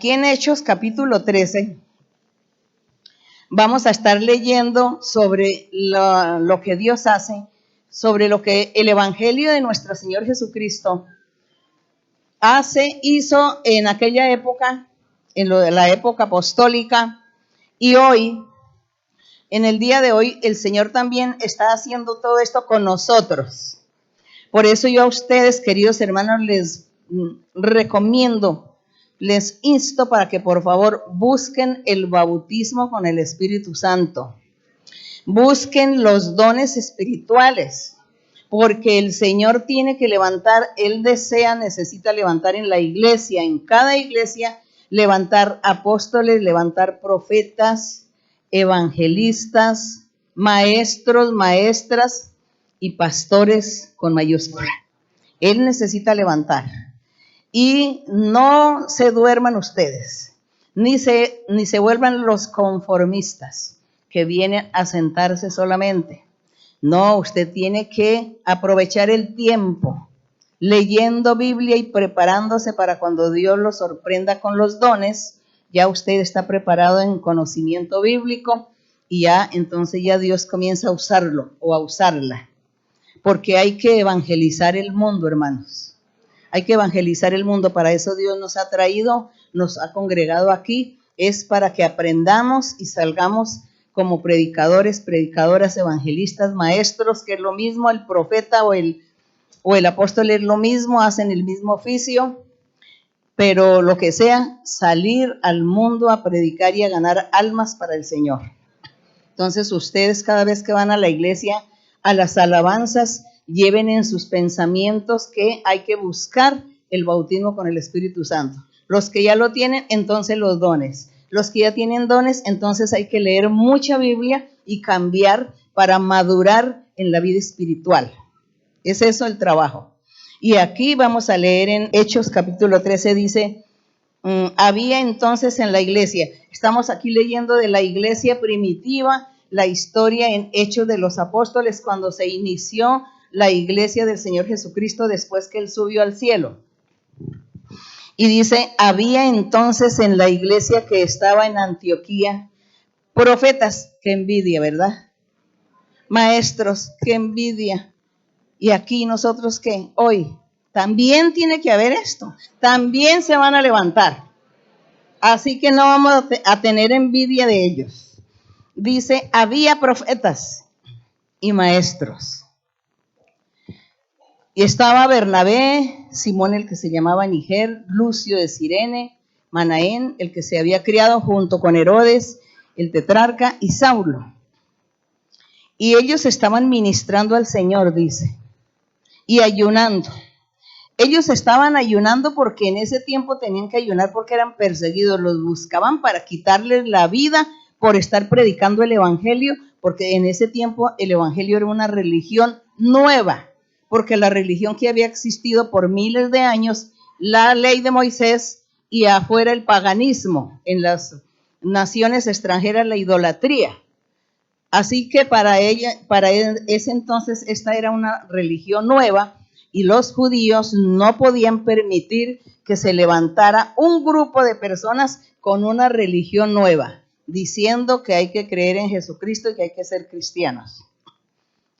aquí en Hechos capítulo 13, vamos a estar leyendo sobre lo que Dios hace, sobre lo que el Evangelio de nuestro Señor Jesucristo hizo en aquella época, en la época apostólica, y hoy, en el día de hoy, el Señor también está haciendo todo esto con nosotros. Por eso yo a ustedes, queridos hermanos, les recomiendo, les insto para que por favor busquen el bautismo con el Espíritu Santo. Busquen los dones espirituales, porque el Señor tiene que levantar, Él necesita levantar en la iglesia, en cada iglesia, levantar apóstoles, levantar profetas, evangelistas, maestros, maestras y pastores con mayúscula. Él necesita levantar. Y no se duerman ustedes, ni se vuelvan los conformistas que vienen a sentarse solamente. No, usted tiene que aprovechar el tiempo leyendo Biblia y preparándose para cuando Dios lo sorprenda con los dones. Ya usted está preparado en conocimiento bíblico y ya entonces ya Dios comienza a usarlo o a usarla. Porque hay que evangelizar el mundo, hermanos. Hay que evangelizar el mundo. Para eso Dios nos ha traído, nos ha congregado aquí. Es para que aprendamos y salgamos como predicadores, predicadoras, evangelistas, maestros, que es lo mismo, el profeta o el apóstol es lo mismo, hacen el mismo oficio, pero lo que sea, salir al mundo a predicar y a ganar almas para el Señor. Entonces ustedes cada vez que van a la iglesia, a las alabanzas, lleven en sus pensamientos que hay que buscar el bautismo con el Espíritu Santo. Los que ya lo tienen, entonces los dones. Los que ya tienen dones, entonces hay que leer mucha Biblia y cambiar para madurar en la vida espiritual. Es eso el trabajo. Y aquí vamos a leer en Hechos capítulo 13, dice, había entonces en la iglesia, estamos aquí leyendo de la iglesia primitiva, la historia en Hechos de los Apóstoles, cuando se inició la iglesia del Señor Jesucristo después que Él subió al cielo. Y dice, había entonces en la iglesia que estaba en Antioquía profetas, qué envidia, ¿verdad? Maestros, qué envidia. Y aquí nosotros, ¿qué? Hoy también tiene que haber esto, también se van a levantar. Así que no vamos a tener envidia de ellos. Dice, había profetas y maestros. Y estaba Bernabé, Simón el que se llamaba Niger, Lucio de Cirene, Manaén, el que se había criado junto con Herodes, el tetrarca, y Saulo. Y ellos estaban ministrando al Señor, dice, y ayunando. Ellos estaban ayunando porque en ese tiempo tenían que ayunar porque eran perseguidos, los buscaban para quitarles la vida por estar predicando el Evangelio, porque en ese tiempo el Evangelio era una religión nueva, porque la religión que había existido por miles de años, la ley de Moisés y afuera el paganismo, en las naciones extranjeras la idolatría. Así que para ese entonces esta era una religión nueva y los judíos no podían permitir que se levantara un grupo de personas con una religión nueva, diciendo que hay que creer en Jesucristo y que hay que ser cristianos.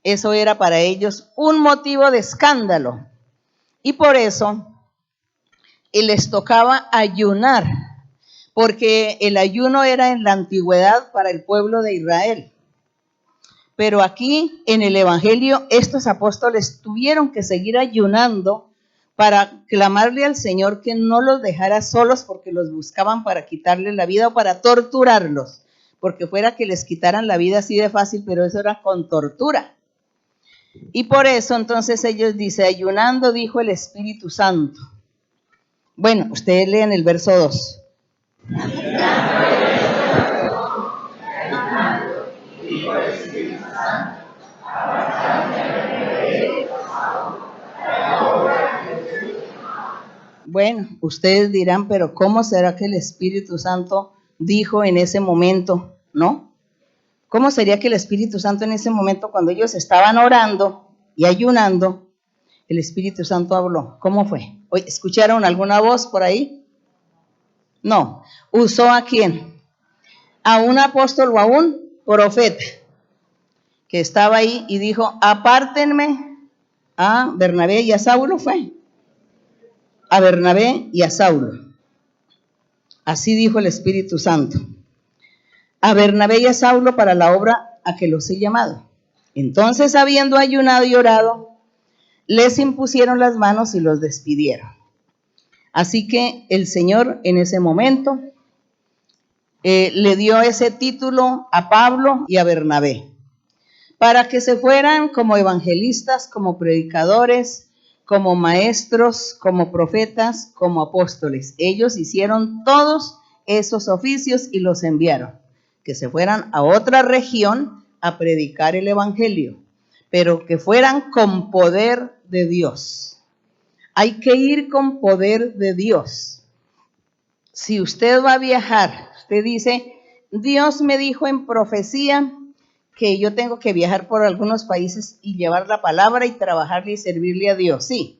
Eso era para ellos un motivo de escándalo. Y por eso les tocaba ayunar, porque el ayuno era en la antigüedad para el pueblo de Israel. Pero aquí en el Evangelio estos apóstoles tuvieron que seguir ayunando para clamarle al Señor que no los dejara solos porque los buscaban para quitarles la vida o para torturarlos, porque fuera que les quitaran la vida así de fácil, pero eso era con tortura. Y por eso entonces ellos dicen, ayunando dijo el Espíritu Santo. Bueno, ustedes leen el verso 2. Bueno, ustedes dirán, pero ¿cómo será que el Espíritu Santo dijo en ese momento, no? ¿Cómo sería que el Espíritu Santo en ese momento, cuando ellos estaban orando y ayunando, el Espíritu Santo habló? ¿Cómo fue? ¿Escucharon alguna voz por ahí? No, usó ¿a quién? A un apóstol o a un profeta que estaba ahí y dijo, apártenme a Bernabé y a Saulo, fue. A Bernabé y a Saulo. Así dijo el Espíritu Santo. A Bernabé y a Saulo para la obra a que los he llamado. Entonces, habiendo ayunado y orado, les impusieron las manos y los despidieron. Así que el Señor en ese momento le dio ese título a Pablo y a Bernabé, para que se fueran como evangelistas, como predicadores, como maestros, como profetas, como apóstoles. Ellos hicieron todos esos oficios y los enviaron, que se fueran a otra región a predicar el evangelio, pero que fueran con poder de Dios. Hay que ir con poder de Dios. Si usted va a viajar, usted dice, Dios me dijo en profecía que yo tengo que viajar por algunos países y llevar la palabra y trabajarle y servirle a Dios, sí.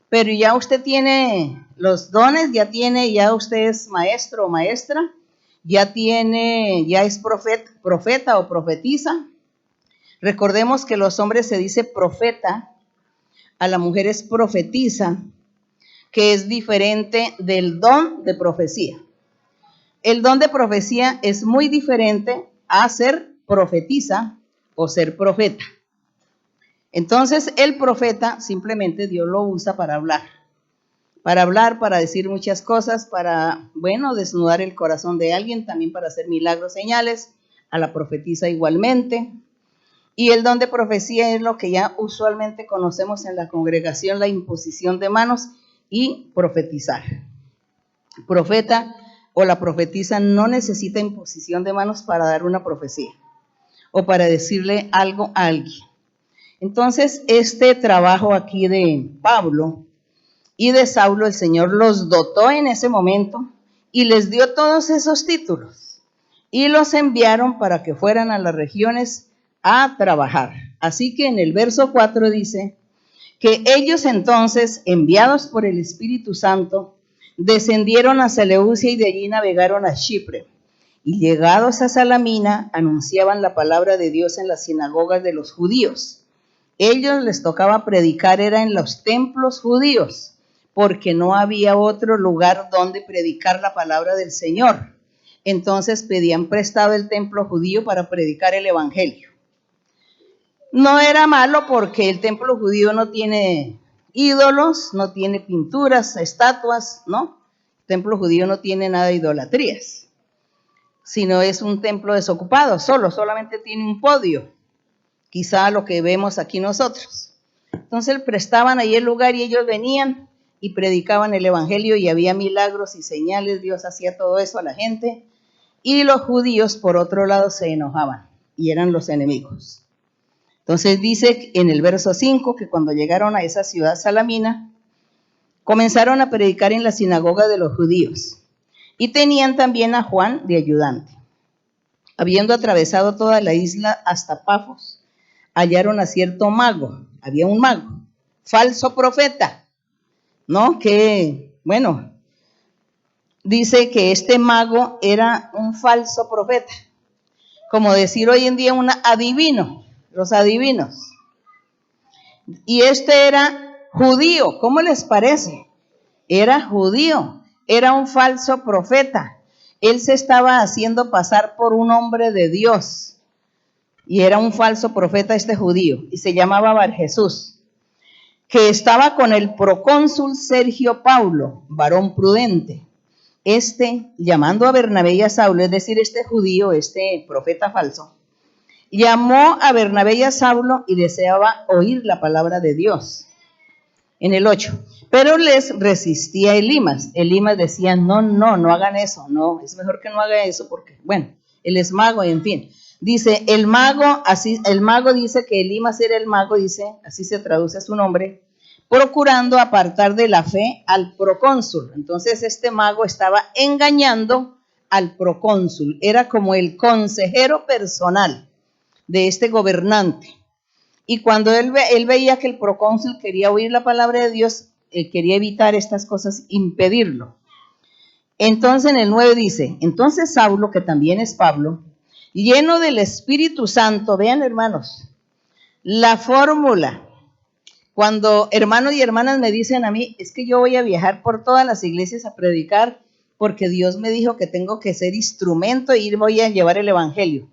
Pero ya usted tiene los dones, ya usted es maestro o maestra, ya es profeta o profetiza. Recordemos que los hombres se dice profeta, a la mujer es profetiza, que es diferente del don de profecía. El don de profecía es muy diferente a ser profetiza o ser profeta. Entonces, el profeta simplemente Dios lo usa para hablar, para decir muchas cosas, para, desnudar el corazón de alguien, también para hacer milagros, señales, a la profetisa igualmente. Y el don de profecía es lo que ya usualmente conocemos en la congregación, la imposición de manos y profetizar. El profeta o la profetisa no necesita imposición de manos para dar una profecía o para decirle algo a alguien. Entonces, este trabajo aquí de Pablo y de Saulo, el Señor los dotó en ese momento y les dio todos esos títulos y los enviaron para que fueran a las regiones a trabajar. Así que en el verso 4 dice que ellos entonces, enviados por el Espíritu Santo, descendieron a Seleucia y de allí navegaron a Chipre. Y llegados a Salamina, anunciaban la palabra de Dios en las sinagogas de los judíos. Ellos les tocaba predicar, era en los templos judíos, porque no había otro lugar donde predicar la palabra del Señor. Entonces pedían prestado el templo judío para predicar el evangelio. No era malo porque el templo judío no tiene ídolos, no tiene pinturas, estatuas, ¿no? El templo judío no tiene nada de idolatrías, sino es un templo desocupado, solamente tiene un podio, quizá lo que vemos aquí nosotros. Entonces prestaban ahí el lugar y ellos venían y predicaban el evangelio y había milagros y señales, Dios hacía todo eso a la gente y los judíos por otro lado se enojaban y eran los enemigos. Entonces dice en el verso 5 que cuando llegaron a esa ciudad Salamina, comenzaron a predicar en la sinagoga de los judíos y tenían también a Juan de ayudante. Habiendo atravesado toda la isla hasta Pafos, hallaron a cierto mago, había un mago, falso profeta, ¿no? Dice que este mago era un falso profeta, como decir hoy en día un adivino, los adivinos. Y este era judío, ¿cómo les parece? Era judío, era un falso profeta. Él se estaba haciendo pasar por un hombre de Dios y era un falso profeta este judío y se llamaba Barjesús, que estaba con el procónsul Sergio Paulo, varón prudente. Llamando a Bernabé y a Saulo, es decir, este judío, este profeta falso, llamó a Bernabé y a Saulo y deseaba oír la palabra de Dios. En el 8, pero les resistía Elimas. Elimas decía, no hagan eso, no, es mejor que no haga eso porque, él es mago y en fin. Dice, el mago dice que Elimas era el mago, dice, así se traduce su nombre, procurando apartar de la fe al procónsul. Entonces este mago estaba engañando al procónsul, era como el consejero personal de este gobernante. Y cuando él veía que el procónsul quería oír la palabra de Dios, quería evitar estas cosas, impedirlo. Entonces en el 9 dice, entonces Saulo, que también es Pablo, lleno del Espíritu Santo, vean hermanos, la fórmula, cuando hermanos y hermanas me dicen a mí, es que yo voy a viajar por todas las iglesias a predicar, porque Dios me dijo que tengo que ser instrumento y voy a llevar el evangelio.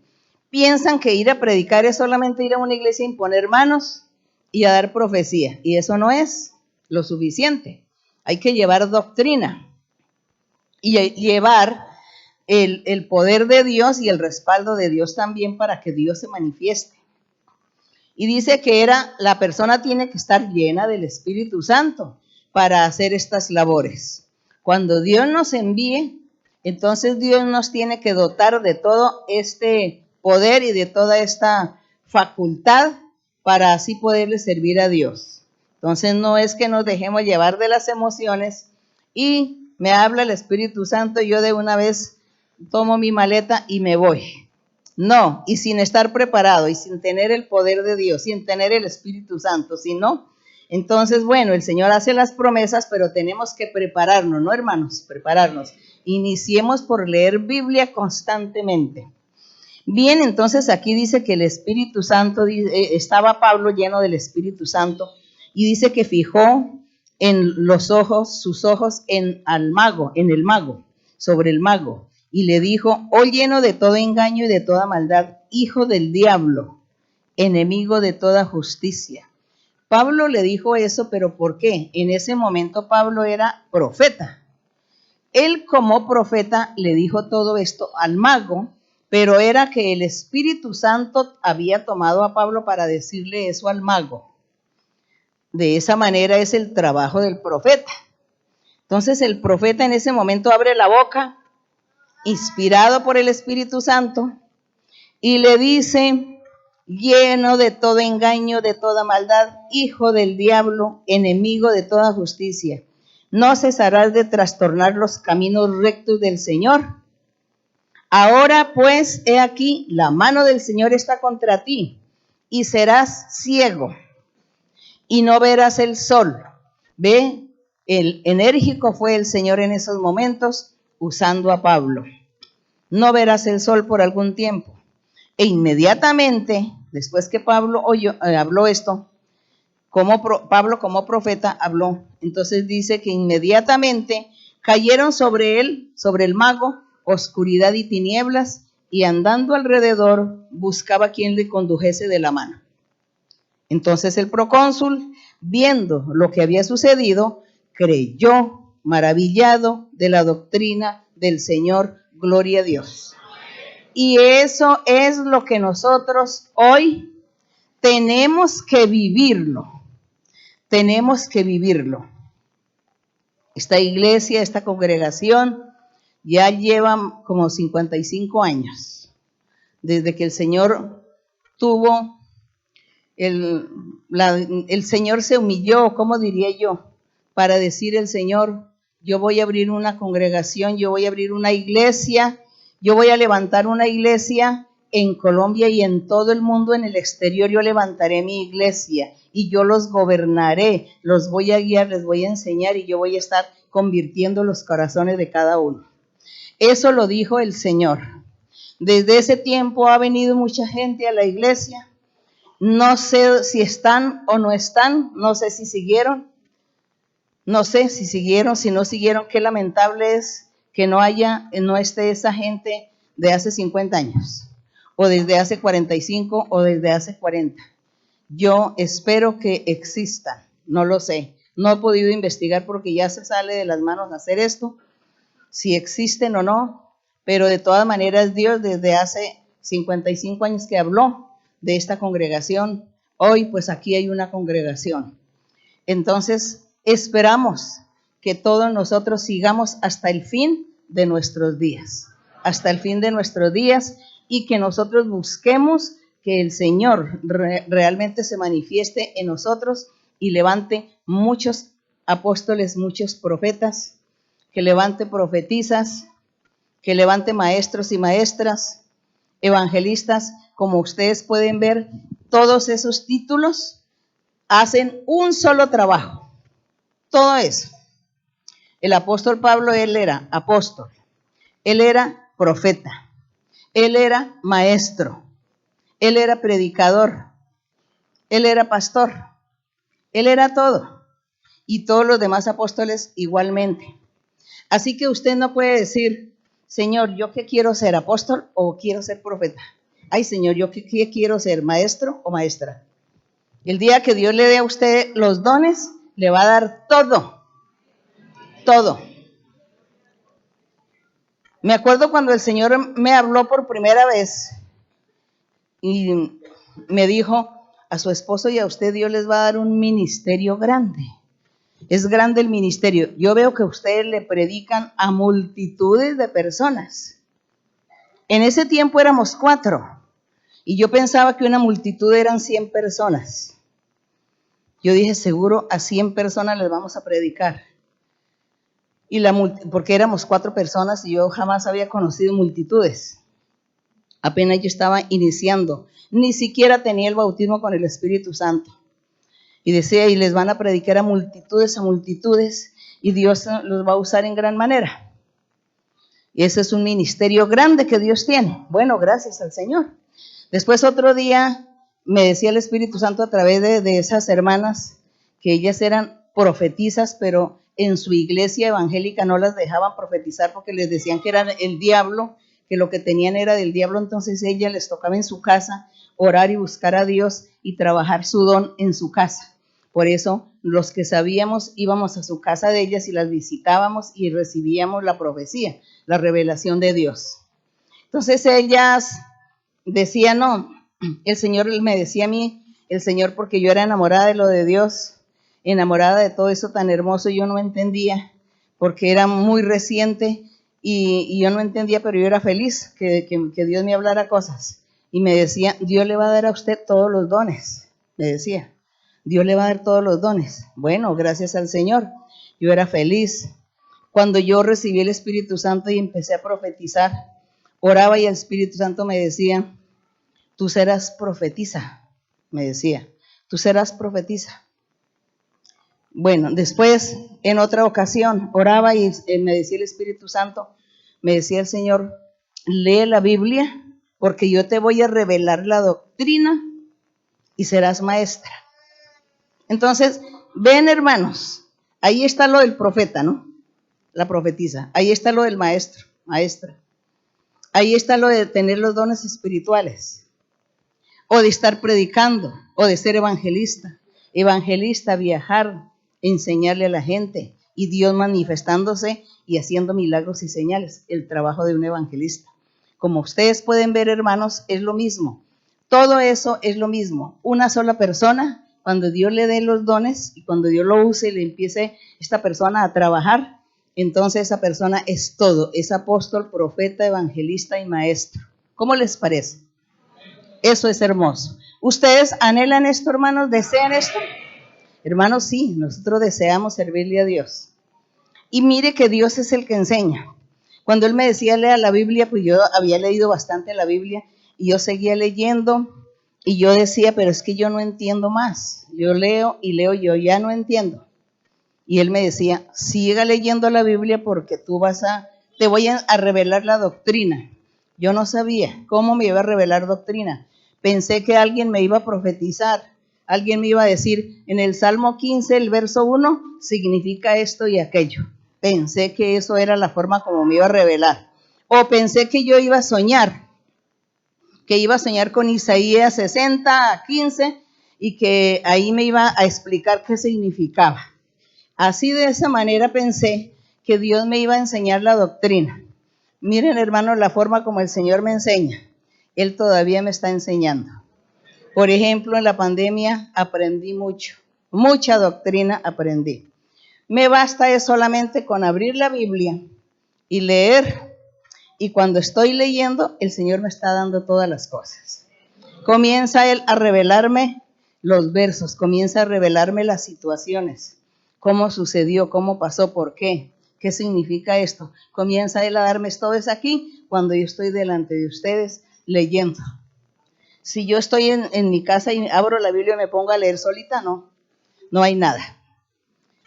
Piensan que ir a predicar es solamente ir a una iglesia a imponer manos y a dar profecía, y eso no es lo suficiente. Hay que llevar doctrina y llevar el poder de Dios y el respaldo de Dios también para que Dios se manifieste. Y dice que la persona tiene que estar llena del Espíritu Santo para hacer estas labores. Cuando Dios nos envíe, entonces Dios nos tiene que dotar de todo este poder y de toda esta facultad para así poderle servir a Dios. Entonces no es que nos dejemos llevar de las emociones y me habla el Espíritu Santo y yo de una vez tomo mi maleta y me voy. No, y sin estar preparado y sin tener el poder de Dios, sin tener el Espíritu Santo, si no, entonces, bueno, el Señor hace las promesas, pero tenemos que prepararnos, ¿no, hermanos? Prepararnos. Iniciemos por leer Biblia constantemente. Bien, entonces aquí dice que el Espíritu Santo, estaba Pablo lleno del Espíritu Santo y dice que fijó en sus ojos en el mago, sobre el mago. Y le dijo, oh lleno de todo engaño y de toda maldad, hijo del diablo, enemigo de toda justicia. Pablo le dijo eso, pero ¿por qué? En ese momento Pablo era profeta. Él como profeta le dijo todo esto al mago, pero era que el Espíritu Santo había tomado a Pablo para decirle eso al mago. De esa manera es el trabajo del profeta. Entonces el profeta en ese momento abre la boca, inspirado por el Espíritu Santo, y le dice, lleno de todo engaño, de toda maldad, hijo del diablo, enemigo de toda justicia, no cesarás de trastornar los caminos rectos del Señor. Ahora pues, he aquí, la mano del Señor está contra ti, y serás ciego, y no verás el sol. Ve, el enérgico fue el Señor en esos momentos, usando a Pablo. No verás el sol por algún tiempo. E inmediatamente, después que Pablo habló esto, Pablo como profeta habló. Entonces dice que inmediatamente cayeron sobre él, sobre el mago, oscuridad y tinieblas, y andando alrededor buscaba quien le condujese de la mano. Entonces el procónsul, viendo lo que había sucedido, creyó, maravillado de la doctrina del Señor. Gloria a Dios. Y eso es lo que nosotros hoy tenemos que vivirlo. Tenemos que vivirlo. Esta iglesia, esta congregación, ya lleva como 55 años. Desde que el Señor tuvo, el Señor se humilló, ¿cómo diría yo? Para decir el Señor, yo voy a abrir una congregación, yo voy a abrir una iglesia, yo voy a levantar una iglesia en Colombia y en todo el mundo, en el exterior, yo levantaré mi iglesia y yo los gobernaré, los voy a guiar, les voy a enseñar y yo voy a estar convirtiendo los corazones de cada uno. Eso lo dijo el Señor. Desde ese tiempo ha venido mucha gente a la iglesia. No sé si están o no están, no sé si siguieron. No sé si siguieron, si no siguieron, qué lamentable es que no esté esa gente de hace 50 años, o desde hace 45, o desde hace 40. Yo espero que existan, no lo sé. No he podido investigar porque ya se sale de las manos hacer esto, si existen o no, pero de todas maneras Dios desde hace 55 años que habló de esta congregación, hoy pues aquí hay una congregación. Entonces, esperamos que todos nosotros sigamos hasta el fin de nuestros días, y que nosotros busquemos que el Señor realmente se manifieste en nosotros y levante muchos apóstoles, muchos profetas, que levante profetisas, que levante maestros y maestras, evangelistas. Como ustedes pueden ver, todos esos títulos hacen un solo trabajo. Todo eso. El apóstol Pablo, él era apóstol, él era profeta, él era maestro, él era predicador, él era pastor, él era todo. Y todos los demás apóstoles igualmente. Así que usted no puede decir, Señor, ¿yo qué quiero ser, apóstol o quiero ser profeta? Ay, Señor, ¿yo qué quiero ser, maestro o maestra? El día que Dios le dé a usted los dones, le va a dar todo, todo. Me acuerdo cuando el Señor me habló por primera vez y me dijo, a su esposo y a usted Dios les va a dar un ministerio grande. Es grande el ministerio. Yo veo que ustedes le predican a multitudes de personas. En ese tiempo éramos 4 y yo pensaba que una multitud eran 100 personas. Yo dije, seguro a 100 personas les vamos a predicar. Porque éramos 4 personas y yo jamás había conocido multitudes. Apenas yo estaba iniciando. Ni siquiera tenía el bautismo con el Espíritu Santo. Y decía, y les van a predicar a multitudes, y Dios los va a usar en gran manera. Y ese es un ministerio grande que Dios tiene. Bueno, gracias al Señor. Después otro día me decía el Espíritu Santo a través de esas hermanas, que ellas eran profetizas, pero en su iglesia evangélica no las dejaban profetizar porque les decían que era el diablo, que lo que tenían era del diablo. Entonces a ellas les tocaba en su casa orar y buscar a Dios y trabajar su don en su casa. Por eso los que sabíamos íbamos a su casa de ellas y las visitábamos y recibíamos la profecía, la revelación de Dios. Entonces ellas decían, no, el Señor me decía a mí, el Señor, porque yo era enamorada de lo de Dios, enamorada de todo eso tan hermoso, yo no entendía, porque era muy reciente y yo no entendía, pero yo era feliz que Dios me hablara cosas. Y me decía, Dios le va a dar a usted todos los dones, me decía. Dios le va a dar todos los dones. Bueno, gracias al Señor. Yo era feliz. Cuando yo recibí el Espíritu Santo y empecé a profetizar, oraba y el Espíritu Santo me decía, tú serás profetisa, me decía, tú serás profetisa. Bueno, después, en otra ocasión, oraba y me decía el Espíritu Santo, me decía el Señor, lee la Biblia porque yo te voy a revelar la doctrina y serás maestra. Entonces, ven hermanos, ahí está lo del profeta, ¿no? La profetisa. Ahí está lo del maestro, maestra. Ahí está lo de tener los dones espirituales. O de estar predicando, o de ser evangelista. Evangelista, viajar, enseñarle a la gente. Y Dios manifestándose y haciendo milagros y señales. El trabajo de un evangelista. Como ustedes pueden ver, hermanos, es lo mismo. Todo eso es lo mismo. Una sola persona. Cuando Dios le dé los dones y cuando Dios lo use y le empiece esta persona a trabajar, entonces esa persona es todo, es apóstol, profeta, evangelista y maestro. ¿Cómo les parece? Eso es hermoso. ¿Ustedes anhelan esto, hermanos? ¿Desean esto? Hermanos, sí, nosotros deseamos servirle a Dios. Y mire que Dios es el que enseña. Cuando Él me decía lea la Biblia, pues yo había leído bastante la Biblia y yo seguía leyendo. Y yo decía, pero es que yo no entiendo más. Yo leo y leo, yo ya no entiendo. Y él me decía, siga leyendo la Biblia porque te voy a revelar la doctrina. Yo no sabía cómo me iba a revelar doctrina. Pensé que alguien me iba a profetizar. Alguien me iba a decir, en el Salmo 15, el verso 1, significa esto y aquello. Pensé que eso era la forma como me iba a revelar. O pensé que yo iba a soñar. Que iba a soñar con Isaías 60, 15, y que ahí me iba a explicar qué significaba. Así de esa manera pensé que Dios me iba a enseñar la doctrina. Miren, hermanos, la forma como el Señor me enseña. Él todavía me está enseñando. Por ejemplo, en la pandemia aprendí mucho. Mucha doctrina aprendí. Me basta es solamente con abrir la Biblia y leer. Y cuando estoy leyendo, el Señor me está dando todas las cosas. Comienza Él a revelarme los versos, comienza a revelarme las situaciones, cómo sucedió, cómo pasó, por qué significa esto. Comienza Él a darme todo eso aquí cuando yo estoy delante de ustedes leyendo. Si yo estoy en mi casa y abro la Biblia y me pongo a leer solita, no hay nada.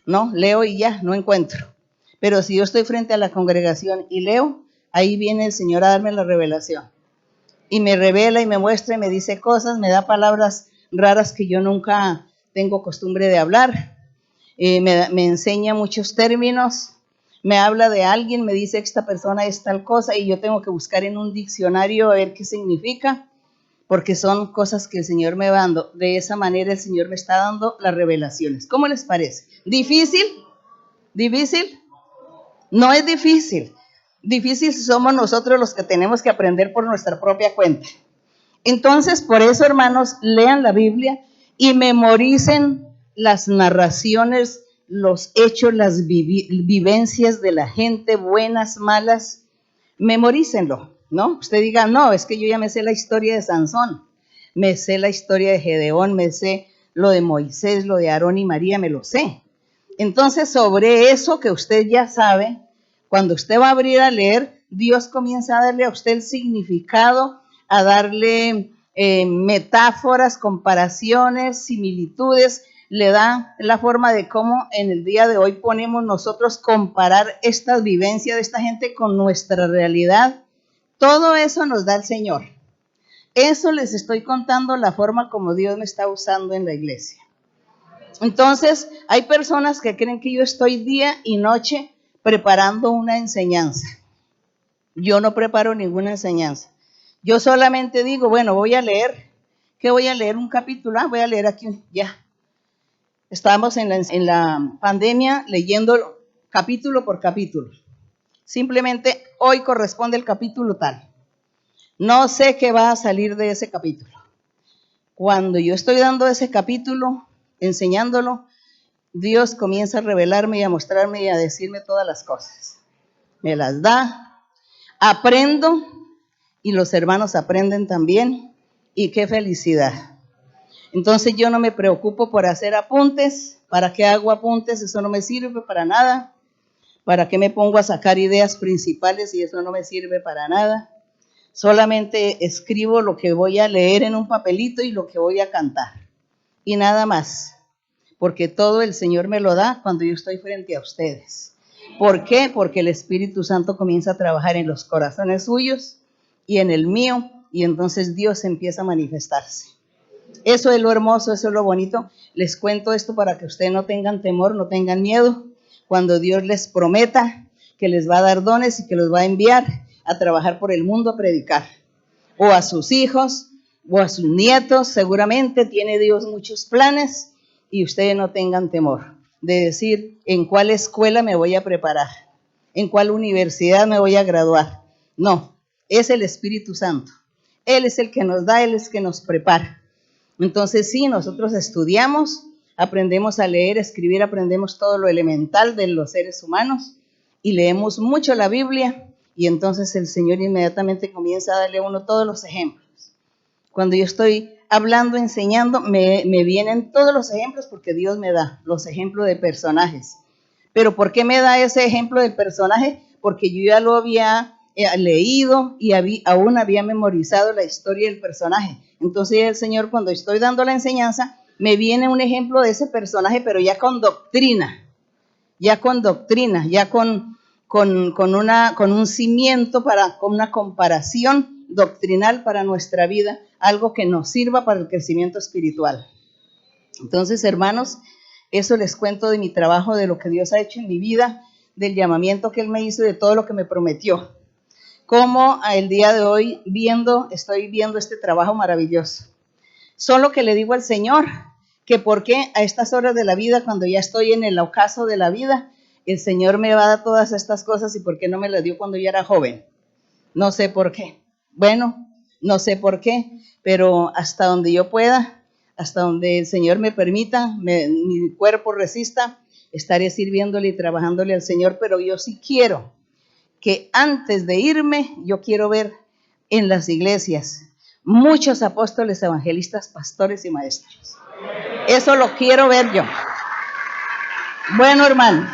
No, leo y ya, no encuentro. Pero si yo estoy frente a la congregación y leo, ahí viene el Señor a darme la revelación. Y me revela y me muestra y me dice cosas, me da palabras raras que yo nunca tengo costumbre de hablar. Me enseña muchos términos, me habla de alguien, me dice que esta persona es tal cosa y yo tengo que buscar en un diccionario a ver qué significa, porque son cosas que el Señor me va dando. De esa manera el Señor me está dando las revelaciones. ¿Cómo les parece? ¿Difícil? ¿Difícil? No es difícil. Difícil somos nosotros los que tenemos que aprender por nuestra propia cuenta. Entonces, por eso, hermanos, lean la Biblia y memoricen las narraciones, los hechos, las vivencias de la gente, buenas, malas. Memorícenlo, ¿no? Usted diga, no, es que yo ya me sé la historia de Sansón, me sé la historia de Gedeón, me sé lo de Moisés, lo de Aarón y María, me lo sé. Entonces, sobre eso que usted ya sabe, cuando usted va a abrir a leer, Dios comienza a darle a usted el significado, a darle metáforas, comparaciones, similitudes, le da la forma de cómo en el día de hoy ponemos nosotros comparar estas vivencias de esta gente con nuestra realidad. Todo eso nos da el Señor. Eso les estoy contando la forma como Dios me está usando en la iglesia. Entonces, hay personas que creen que yo estoy día y noche preparando una enseñanza. Yo no preparo ninguna enseñanza. Yo solamente digo, bueno, voy a leer. ¿Qué voy a leer? Un capítulo. Voy a leer aquí, ya. Estábamos en la pandemia leyendo capítulo por capítulo. Simplemente hoy corresponde el capítulo tal. No sé qué va a salir de ese capítulo. Cuando yo estoy dando ese capítulo, enseñándolo, Dios comienza a revelarme y a mostrarme y a decirme todas las cosas. Me las da, aprendo y los hermanos aprenden también. Y qué felicidad. Entonces yo no me preocupo por hacer apuntes. ¿Para qué hago apuntes? Eso no me sirve para nada. ¿Para qué me pongo a sacar ideas principales y eso no me sirve para nada? Solamente escribo lo que voy a leer en un papelito y lo que voy a cantar. Y nada más. Porque todo el Señor me lo da cuando yo estoy frente a ustedes. ¿Por qué? Porque el Espíritu Santo comienza a trabajar en los corazones suyos y en el mío, y entonces Dios empieza a manifestarse. Eso es lo hermoso, eso es lo bonito. Les cuento esto para que ustedes no tengan temor, no tengan miedo. Cuando Dios les prometa que les va a dar dones y que los va a enviar a trabajar por el mundo a predicar, o a sus hijos, o a sus nietos, seguramente tiene Dios muchos planes y ustedes no tengan temor de decir en cuál escuela me voy a preparar, en cuál universidad me voy a graduar. No, es el Espíritu Santo. Él es el que nos da, Él es el que nos prepara. Entonces sí, nosotros estudiamos, aprendemos a leer, escribir, aprendemos todo lo elemental de los seres humanos y leemos mucho la Biblia y entonces el Señor inmediatamente comienza a darle a uno todos los ejemplos. Cuando yo estoy hablando, enseñando, me vienen todos los ejemplos porque Dios me da los ejemplos de personajes. ¿Pero por qué me da ese ejemplo de personaje? Porque yo ya lo había leído y aún había memorizado la historia del personaje. Entonces el Señor, cuando estoy dando la enseñanza, me viene un ejemplo de ese personaje, pero ya con doctrina, ya con un cimiento, con una comparación doctrinal para nuestra vida, algo que nos sirva para el crecimiento espiritual. Entonces, hermanos, eso les cuento de mi trabajo, de lo que Dios ha hecho en mi vida, del llamamiento que Él me hizo y de todo lo que me prometió. Como el día de hoy estoy viendo este trabajo maravilloso. Solo que le digo al Señor que por qué a estas horas de la vida, cuando ya estoy en el ocaso de la vida, el Señor me va a dar todas estas cosas y por qué no me las dio cuando yo era joven. No sé por qué. Bueno, no sé por qué, pero hasta donde yo pueda, hasta donde el Señor me permita, mi cuerpo resista, estaré sirviéndole y trabajándole al Señor, pero yo sí quiero que antes de irme, yo quiero ver en las iglesias muchos apóstoles, evangelistas, pastores y maestros. Eso lo quiero ver yo. Bueno, hermanos.